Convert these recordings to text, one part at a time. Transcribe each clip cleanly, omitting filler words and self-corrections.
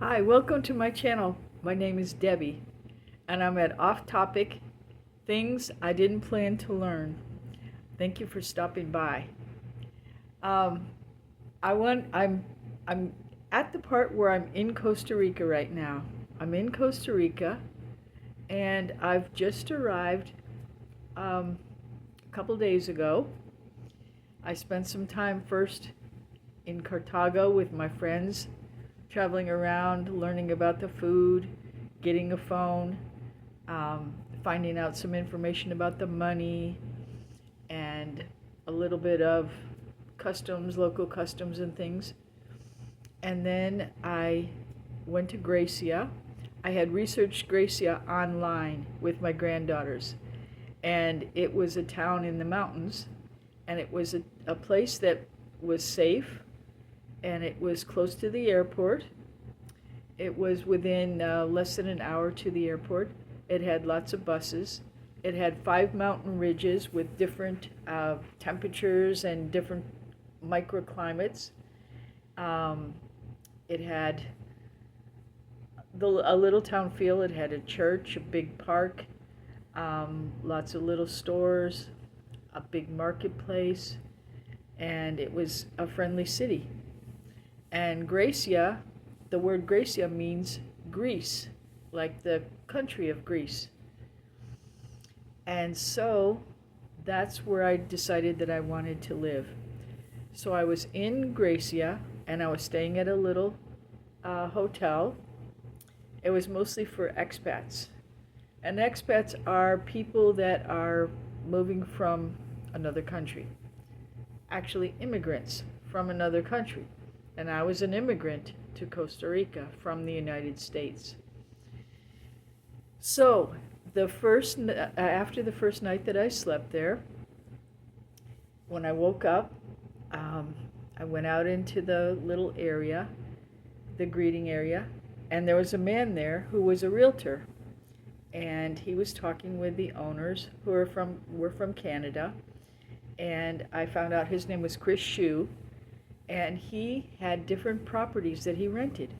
Hi, welcome to my channel. My name is Debbie, and I'm at Off Topic Things I Didn't Plan to Learn. Thank you for stopping by. Um, I'm at the part where I'm in Costa Rica right now. I'm in Costa Rica, and I've just arrived a couple days ago. I spent some time first in Cartago with my friends, traveling around, learning about the food, getting a phone, um, finding out some information about the money, and a little bit of customs, local customs and things. And then I went to Gracia. I had researched Gracia online with my granddaughters, and it was a town in the mountains, and it was a place that was safe, and it was close to the airport. It was within less than an hour to the airport. It had lots of buses. It had 5 mountain ridges with different temperatures and different microclimates. It had a little town feel. It had a church, a big park, lots of little stores, a big marketplace, and it was a friendly city. And Gracia, the word Gracia means Greece, like the country of Greece. And so that's where I decided that I wanted to live. So I was in Gracia, and I was staying at a little hotel. It was mostly for expats. And expats are people that are moving from another country. Actually, immigrants from another country. And I was an immigrant to Costa Rica from the United States. So, after the first night that I slept there, when I woke up, I went out into the little area, the greeting area, and there was a man there who was a realtor, and he was talking with the owners who were from Canada, and I found out his name was Chris Shue, and he had different properties that he rented.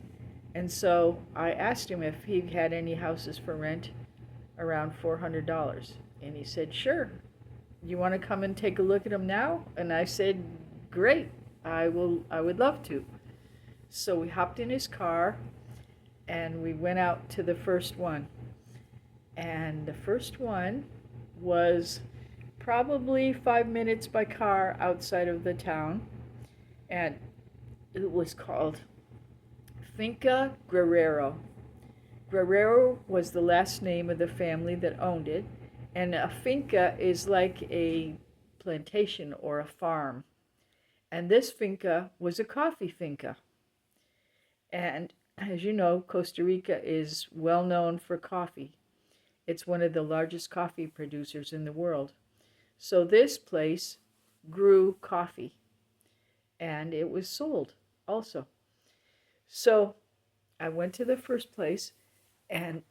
And so I asked him if he had any houses for rent around $400. And he said, sure. You want to come and take a look at them now? And I said, great. I would love to. So we hopped in his car and we went out to the first one. And the first one was probably 5 minutes by car outside of the town. And it was called Finca Guerrero. Guerrero was the last name of the family that owned it, and a finca is like a plantation or a farm. And this finca was a coffee finca. And as you know, Costa Rica is well known for coffee. It's one of the largest coffee producers in the world. So this place grew coffee, and it was sold also. So I went to the first place, and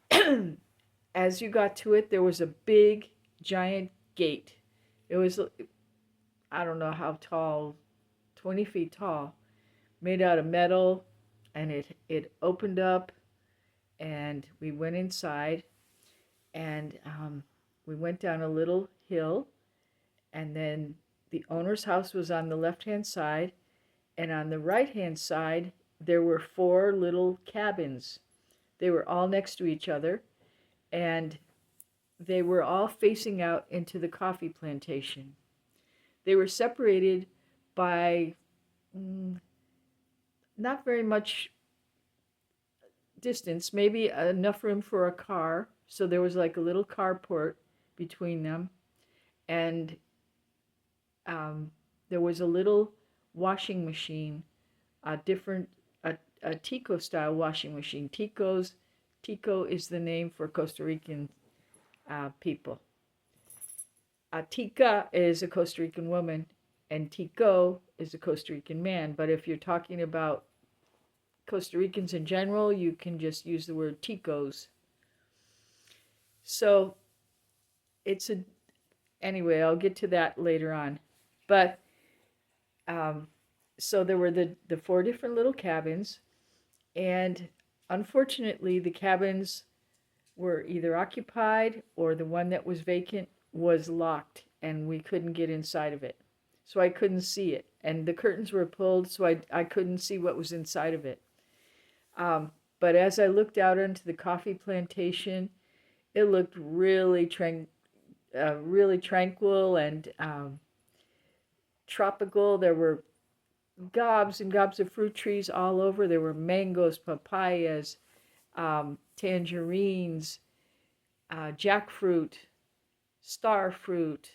as you got to it, there was a big, giant gate. It was, I don't know how tall, 20 feet tall, made out of metal, and it opened up, and we went inside, and we went down a little hill, and then the owner's house was on the left-hand side, and on the right-hand side, there were 4 little cabins. They were all next to each other, and they were all facing out into the coffee plantation. They were separated by not very much distance, maybe enough room for a car. So there was like a little carport between them, and there was a little washing machine, a Tico style washing machine. Tico is the name for Costa Rican people. Tica is a Costa Rican woman, and Tico is a Costa Rican man. But if you're talking about Costa Ricans in general, you can just use the word Ticos. So anyway, I'll get to that later on. But so there were the 4 different little cabins, and Unfortunately, the cabins were either occupied or the one that was vacant was locked and we couldn't get inside of it. So I couldn't see it. And the curtains were pulled, so I couldn't see what was inside of it. But as I looked out onto the coffee plantation, it looked really tranquil and tropical. There were gobs and gobs of fruit trees all over. There were mangoes, papayas, tangerines, jackfruit, star fruit,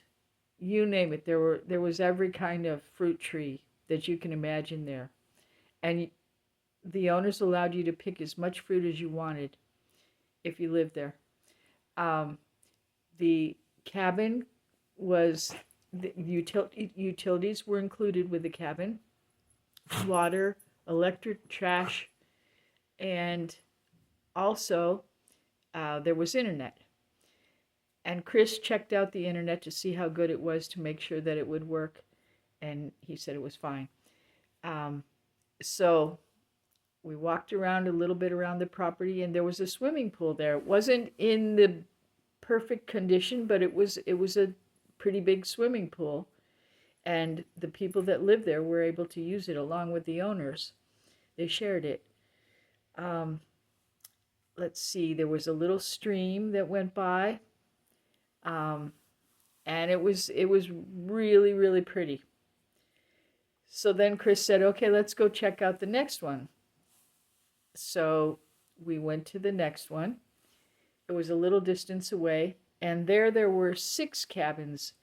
you name it. There was every kind of fruit tree that you can imagine there, and the owners allowed you to pick as much fruit as you wanted if you lived there. Um, the cabin was the utilities were included with the cabin, water, electric, trash, and also there was internet. And Chris checked out the internet to see how good it was to make sure that it would work, and he said it was fine. Um, so we walked around a little bit around the property, and there was a swimming pool there. It wasn't in the perfect condition, but it was a pretty big swimming pool, and the people that lived there were able to use it along with the owners. They shared it. Um, let's see, there was a little stream that went by, um, and it was really pretty. So then Chris said, "Okay, let's go check out the next one." So we went to the next one. It was a little distance away, and there were 6 cabins,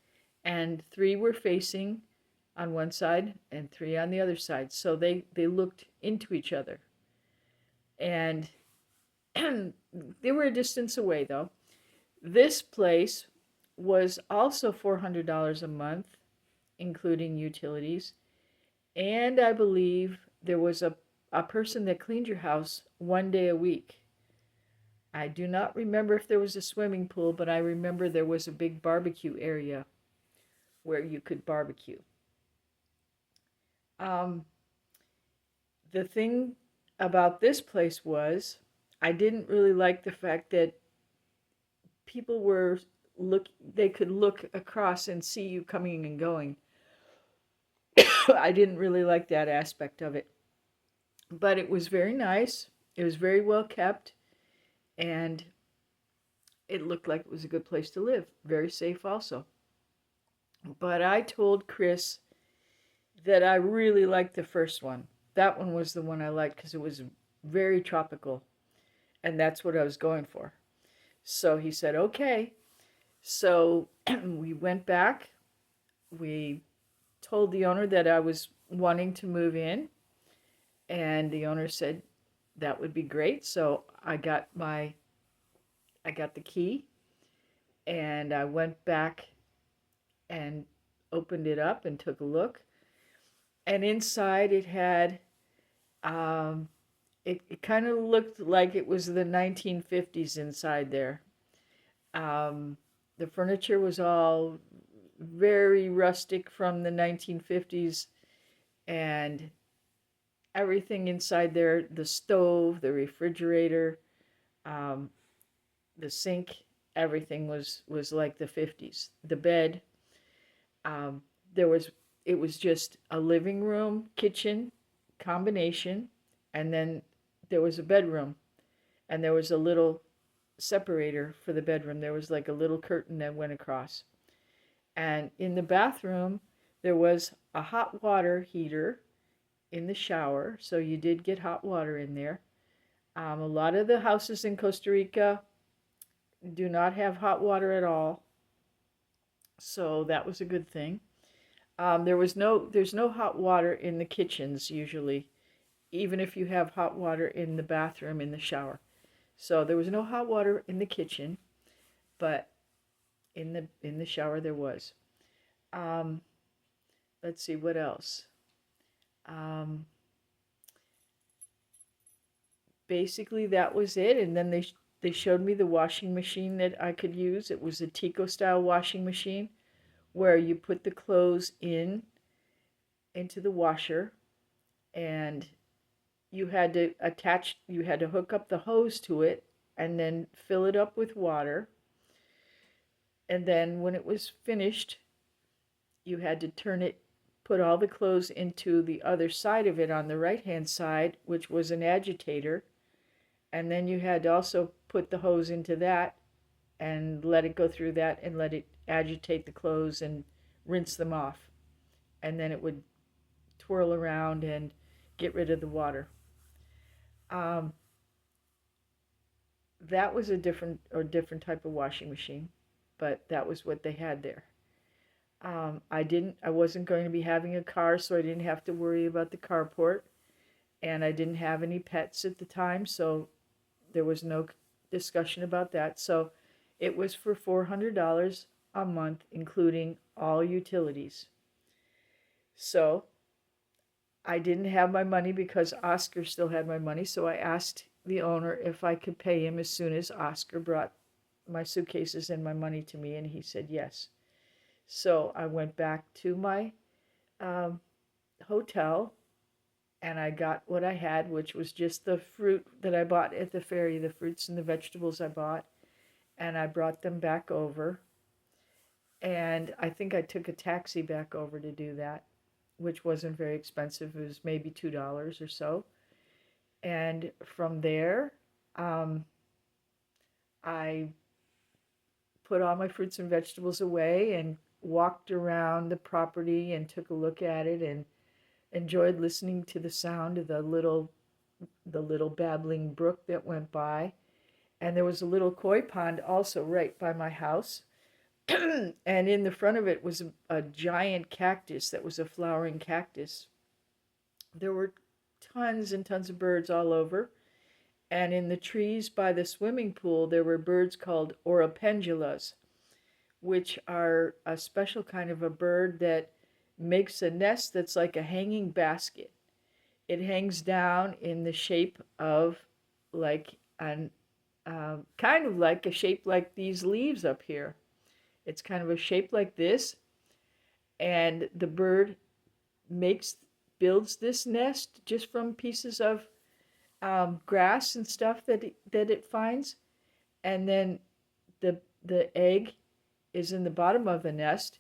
and 3 were facing on one side and 3 on the other side. So they looked into each other, and they were a distance away though. This place was also $400 a month, including utilities, and I believe there was a person that cleaned your house 1 day a week. I do not remember if there was a swimming pool, but I remember there was a big barbecue area where you could barbecue. Um, the thing about this place was I didn't really like the fact that people were they could look across and see you coming and going. I didn't really like that aspect of it. But it was very nice. It was very well kept, and it looked like it was a good place to live. Very safe also. But I told Chris that I really liked the first one. That one was the one I liked because it was very tropical, and that's what I was going for. So he said, okay. So we went back. We told the owner that I was wanting to move in, and the owner said that would be great. So I got the key, and I went back and opened it up and took a look. And inside it had, it kind of looked like it was the 1950s inside there. The furniture was all very rustic from the 1950s, and everything inside there, the stove, the refrigerator, um, the sink, everything was like the 50s. The bed, um, there was it was just a living room, kitchen combination, and then there was a bedroom, and there was a little separator for the bedroom. There was like a little curtain that went across. And in the bathroom, there was a hot water heater in the shower, so you did get hot water in there. A lot of the houses in Costa Rica do not have hot water at all, so that was a good thing. There's no hot water in the kitchens usually, even if you have hot water in the bathroom in the shower. So there was no hot water in the kitchen, but in the shower there was. Um, let's see what else. Um, Basically that was it, and then they showed me the washing machine that I could use. It was a Tico style washing machine where you put the clothes into the washer, and you had to hook up the hose to it and then fill it up with water. And then when it was finished, you had to put all the clothes into the other side of it on the right hand side, which was an agitator. And then you had to also put the hose into that and let it go through that and let it agitate the clothes and rinse them off. And then it would twirl around and get rid of the water. Um, that was a different type of washing machine, but that was what they had there. I wasn't going to be having a car, so I didn't have to worry about the carport, and I didn't have any pets at the time, so there was no discussion about that. So it was for $400 a month, including all utilities. So I didn't have my money because Oscar still had my money, so I asked the owner if I could pay him as soon as Oscar brought my suitcases and my money to me, and he said yes. So I went back to my um, hotel and I got what I had, which was just the fruit that I bought at the ferry, the fruits and the vegetables I bought, and I brought them back over. And I think I took a taxi back over to do that, which wasn't very expensive. It was maybe $2 or so. And from there, um, I put all my fruits and vegetables away and walked around the property and took a look at it and enjoyed listening to the sound of the little babbling brook that went by. And there was a little koi pond also right by my house. And in the front of it was a giant cactus that was a flowering cactus. There were tons and tons of birds all over. And in the trees by the swimming pool, there were birds called oropendulas, which are a special kind of a bird that makes a nest that's like a hanging basket. It hangs down in the shape of like an kind of like a shape like these leaves up here. It's kind of a shape like this, and the bird makes builds this nest just from pieces of grass and stuff that it finds, and then the egg is in the bottom of the nest,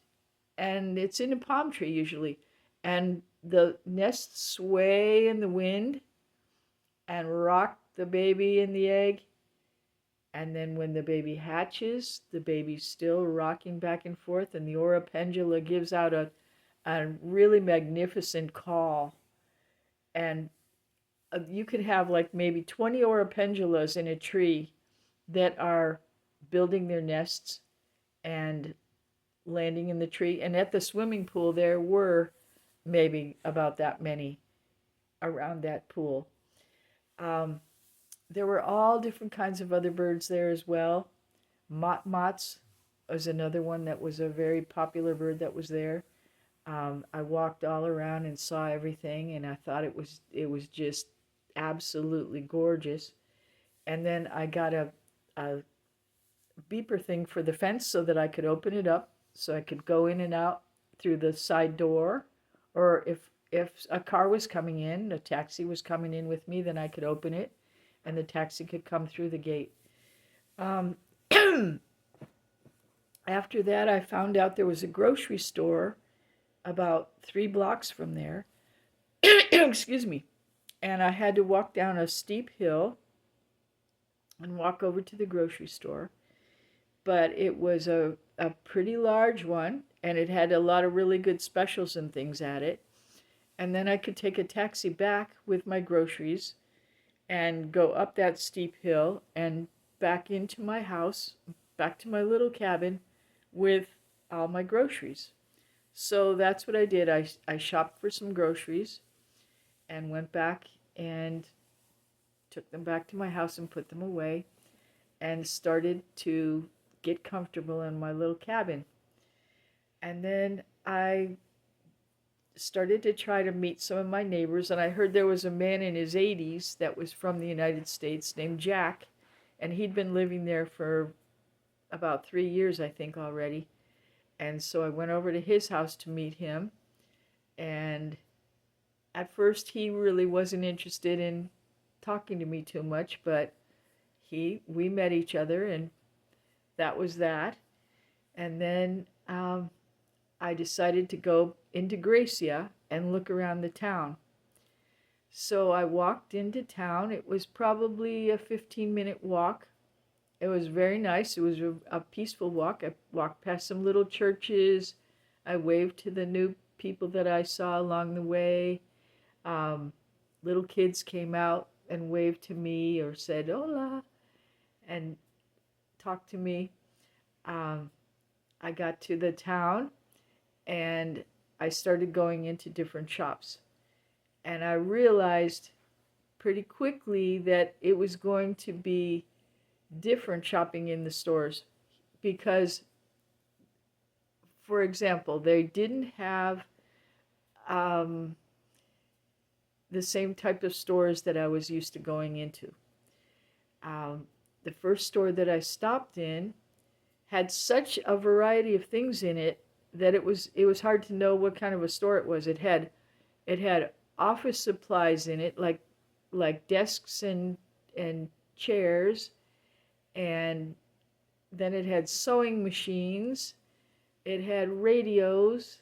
and it's in a palm tree usually, and the nests sway in the wind and rock the baby in the egg. And then when the baby hatches, the baby's still rocking back and forth, and the aura pendula gives out a really magnificent call. And you could have like maybe 20 aura pendulas in a tree that are building their nests and landing in the tree. And at the swimming pool, there were maybe about that many around that pool. Um, there were all different kinds of other birds there as well. Motmots was another one that was a very popular bird that was there. I walked all around and saw everything, and I thought it was just absolutely gorgeous. And then I got a beeper thing for the fence so that I could open it up, so I could go in and out through the side door, or if a car was coming in, a taxi was coming in with me, then I could open it, and the taxi could come through the gate. Um, After that, I found out there was a grocery store about 3 blocks from there. Excuse me. And I had to walk down a steep hill and walk over to the grocery store. But it was a pretty large one, and it had a lot of really good specials and things at it. And then I could take a taxi back with my groceries and go up that steep hill and back into my house, back to my little cabin with all my groceries. So that's what I did. I shopped for some groceries and went back and took them back to my house and put them away and started to get comfortable in my little cabin. And then I started to try to meet some of my neighbors, and I heard there was a man in his 80s that was from the United States named Jack, and he'd been living there for about 3 years, I think, already. And so I went over to his house to meet him, and At first, he really wasn't interested in talking to me too much, but we met each other, and that was that. And then I decided to go into Gracia and look around the town. So I walked into town. It was probably a 15-minute walk. It was very nice. It was a peaceful walk. I walked past some little churches. I waved to the new people that I saw along the way. Um, Little kids came out and waved to me or said hola and talked to me. Um, I got to the town and I started going into different shops. And I realized pretty quickly that it was going to be different shopping in the stores because, for example, they didn't have um, the same type of stores that I was used to going into. The first store that I stopped in had such a variety of things in it that it was hard to know what kind of a store it was. It had office supplies in it, like desks and chairs, and then it had sewing machines. It had radios.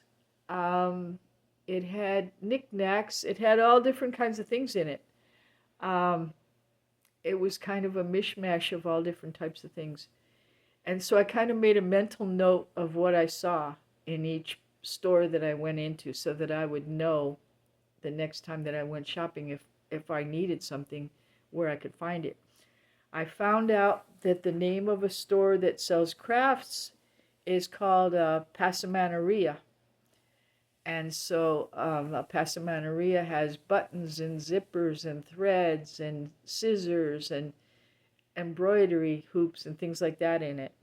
It had knickknacks. It had all different kinds of things in it. It was kind of a mishmash of all different types of things. And so I kind of made a mental note of what I saw in each store that I went into so that I would know the next time that I went shopping if I needed something where I could find it. I found out that the name of a store that sells crafts is called Passamanaria. And so a Passamanaria has buttons and zippers and threads and scissors and embroidery hoops and things like that in it.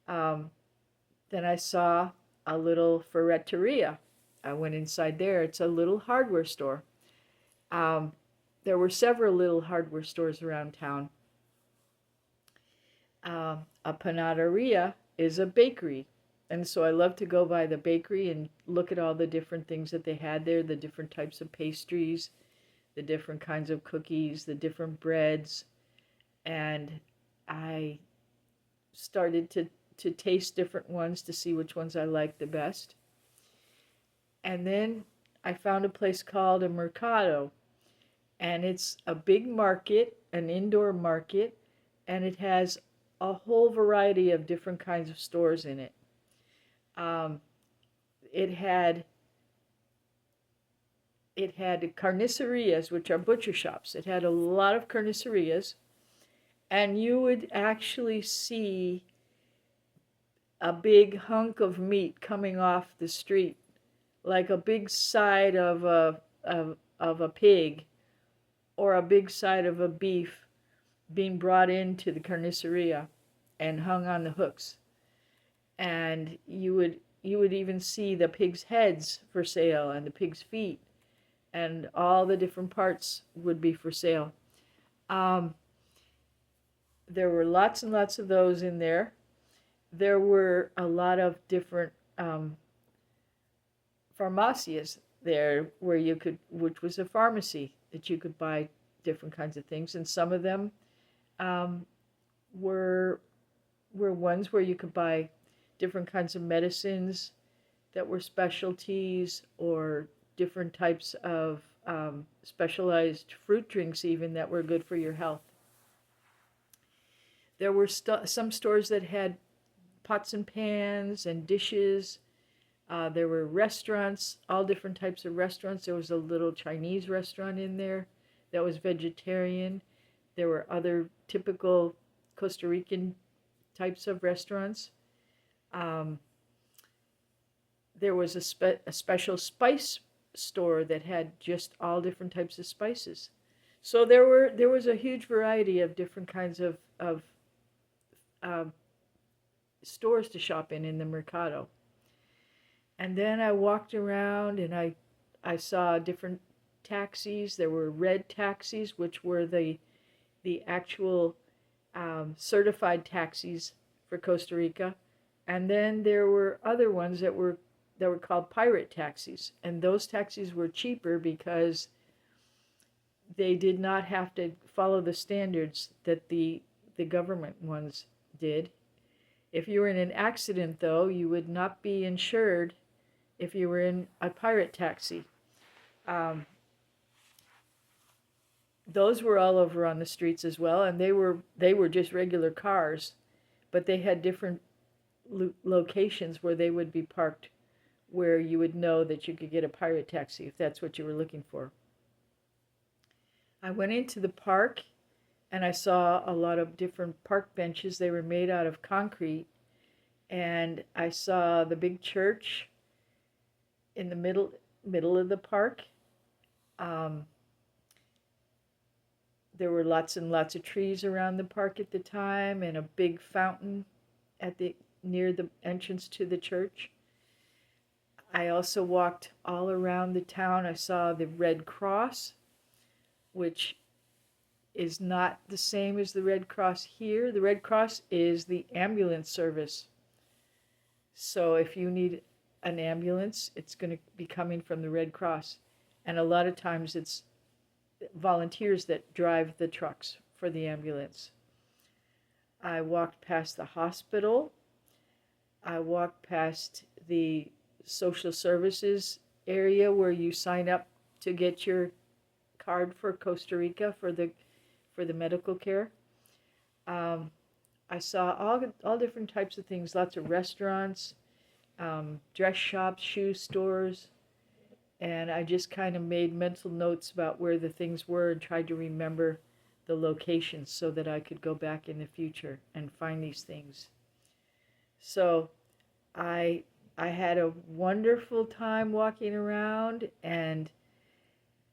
Then I saw a little ferreteria. I went inside there. It's a little hardware store. There were several little hardware stores around town. A panaderia is a bakery. And so I love to go by the bakery and look at all the different things that they had there, the different types of pastries, the different kinds of cookies, the different breads. And I started to taste different ones to see which ones I liked the best. And then I found a place called a mercado. And it's a big market, an indoor market, and it has a whole variety of different kinds of stores in it. It had carnicerias, which are butcher shops. It had a lot of carnicerias, and you would actually see a big hunk of meat coming off the street, like a big side of a pig or a big side of a beef being brought into the carniceria and hung on the hooks. And you would even see the pig's heads for sale and the pig's feet, and all the different parts would be for sale. There were lots and lots of those in there. There were a lot of different farmacias there which was a pharmacy that you could buy different kinds of things, and some of them were ones where you could buy different kinds of medicines that were specialties, or different types of specialized fruit drinks even that were good for your health. There were some stores that had pots and pans and dishes. There were restaurants, all different types of restaurants. There was a little Chinese restaurant in there that was vegetarian. There were other typical Costa Rican types of restaurants. There was a special spice store that had just all different types of spices. So there was a huge variety of different kinds of stores to shop in the mercado. And then I walked around and I saw different taxis. There were red taxis, which were the actual certified taxis for Costa Rica. And then there were other ones that were that were called pirate taxis, and those taxis were cheaper because they did not have to follow the standards that the government ones did. If you were in an accident, though, you would not be insured if you were in a pirate taxi. Um, those were all over on the streets as well, and they were just regular cars, but they had different locations where they would be parked, where you would know that you could get a pirate taxi if that's what you were looking for. I went into the park and I saw a lot of different park benches. They were made out of concrete, and I saw the big church in the middle of the park. Um, there were lots and lots of trees around the park at the time, and a big fountain at the near the entrance to the church. I also walked all around the town. I saw the Red Cross, which is not the same as the Red Cross here. The Red Cross is the ambulance service. So if you need an ambulance, it's going to be coming from the Red Cross. And a lot of times it's volunteers that drive the trucks for the ambulance. I walked past the hospital. I walked past the social services area where you sign up to get your card for Costa Rica for the medical care. I saw all different types of things, lots of restaurants, dress shops, shoe stores, and I just kind of made mental notes about where the things were and tried to remember the locations so that I could go back in the future and find these things. So I had a wonderful time walking around, and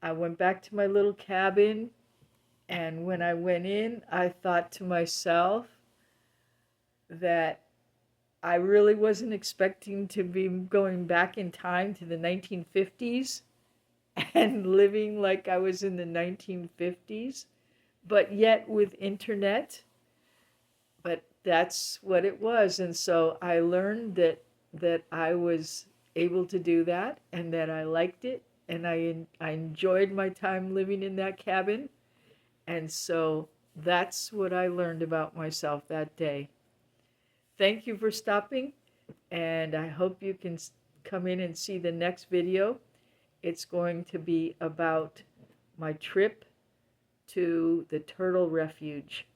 I went back to my little cabin, and when I went in, I thought to myself that I really wasn't expecting to be going back in time to the 1950s and living like I was in the 1950s, but yet with internet. But that's what it was. And so I learned that I was able to do that and that I liked it, and I enjoyed my time living in that cabin. And so that's what I learned about myself that day. Thank you for stopping, and I hope you can come in and see the next video. It's going to be about my trip to the turtle refuge.